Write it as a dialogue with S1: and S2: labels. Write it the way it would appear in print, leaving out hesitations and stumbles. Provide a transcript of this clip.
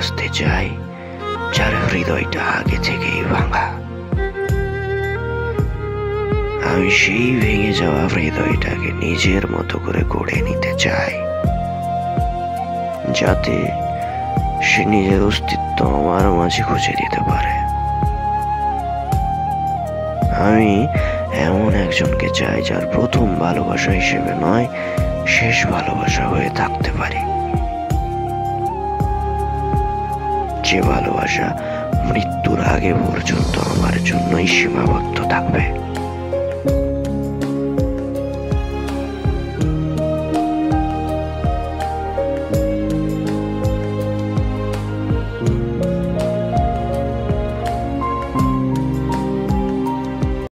S1: ভালোবাসতে চাই যার হৃদয়টা আগে থেকেই ভাঙা। আমি সেই ভেঙে যাওয়া হৃদয়টাকে নিজের মতো করে গড়ে নিতে চাই, যাতে সে নিজের অস্তিত্ব আমার মাঝে খুঁজে দিতে পারে। আমি এমন একজনকে চাই যার প্রথম ভালোবাসা হিসেবে নয়, শেষ ভালোবাসা হয়ে থাকতে পারে। যে ভালোবাসা মৃত্যুর আগে পর্যন্ত আমার জন্যই সীমাবদ্ধ থাকবে।